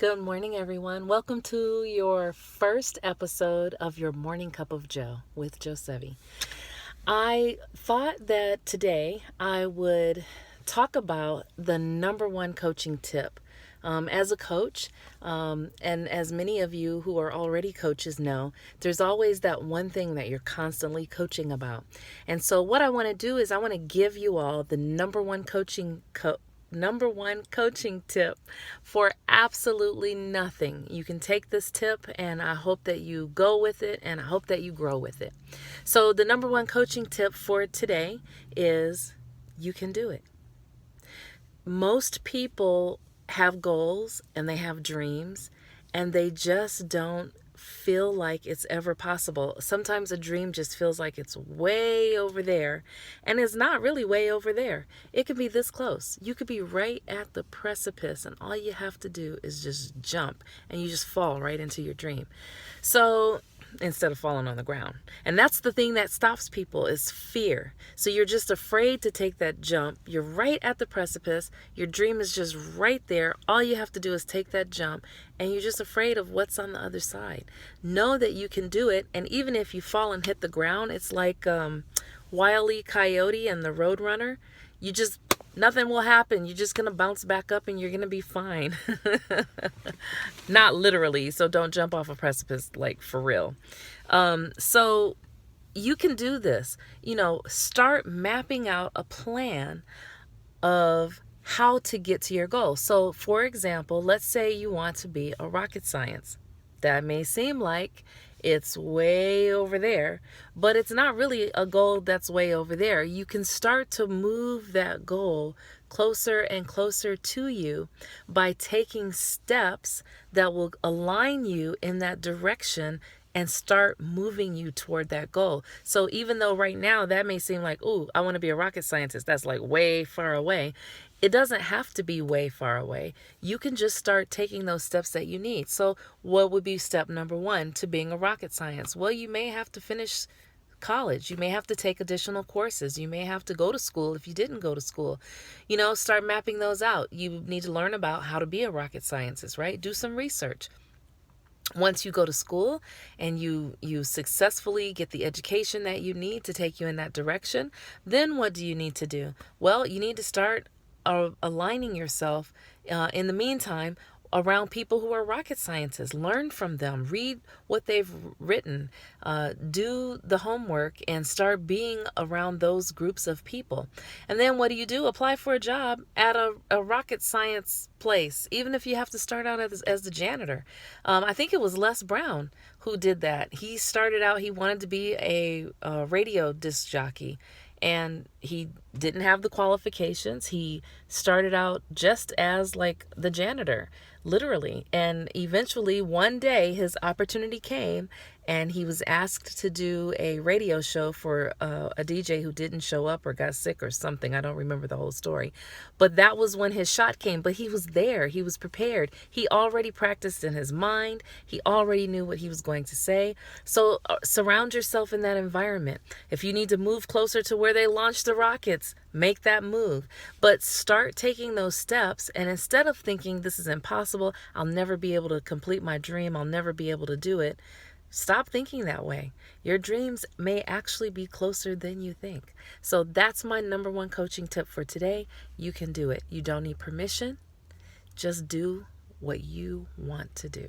Good morning, everyone. Welcome to your first episode of your Morning Cup of Joe with Joe Sevi. I thought that today I would talk about the number one coaching tip. As a coach, and as many of you who are already coaches know, there's always that one thing that you're constantly coaching about. And so, what I want to do is I want to give you all the number one coaching tip for absolutely nothing. You can take this tip and I hope that you go with it and I hope that you grow with it. So the number one coaching tip for today is you can do it. Most people have goals and they have dreams and they just don't feel like it's ever possible. Sometimes a dream just feels like it's way over there, and it's not really way over there. It could be this close. You could be right at the precipice and all you have to do is just jump and you just fall right into your dream. So instead of falling on the ground. And that's the thing that stops people is fear. So you're just afraid to take that jump. You're right at the precipice. Your dream is just right there. All you have to do is take that jump and you're just afraid of what's on the other side. Know that you can do it. And even if you fall and hit the ground, it's like Wile E. Coyote and the Roadrunner. Nothing will happen. You're just going to bounce back up and you're going to be fine. Not literally, so don't jump off a precipice, like for real. So you can do this. Start mapping out a plan of how to get to your goal. So for example, let's say you want to be a rocket science. That may seem like it's way over there, but it's not really a goal that's way over there. You can start to move that goal closer and closer to you by taking steps that will align you in that direction and start moving you toward that goal. So even though right now that may seem like, ooh, I want to be a rocket scientist, that's like way far away. It doesn't have to be way far away. You can just start taking those steps that you need. So what would be step number one to being a rocket science? Well, you may have to finish college. You may have to take additional courses. You may have to go to school if you didn't go to school. Start mapping those out. You need to learn about how to be a rocket scientist, right? Do some research. Once you go to school and you successfully get the education that you need to take you in that direction, then what do you need to do? Well, you need to start aligning yourself in the meantime around people who are rocket scientists. Learn from them, read what they've written, do the homework, and start being around those groups of people. And then what do? Apply for a job at a rocket science place, even if you have to start out as the janitor. I think it was Les Brown who did that. He started out, he wanted to be a radio disc jockey. And he didn't have the qualifications. He started out just as like the janitor, literally. And eventually one day his opportunity came and he was asked to do a radio show for a DJ who didn't show up or got sick or something. I don't remember the whole story. But that was when his shot came. But he was there. He was prepared. He already practiced in his mind. He already knew what he was going to say. So surround yourself in that environment. If you need to move closer to where they launched the rockets, make that move. But start taking those steps. And instead of thinking this is impossible, I'll never be able to complete my dream, I'll never be able to do it, stop thinking that way. Your dreams may actually be closer than you think. So that's my number one coaching tip for today. You can do it. You don't need permission. Just do what you want to do.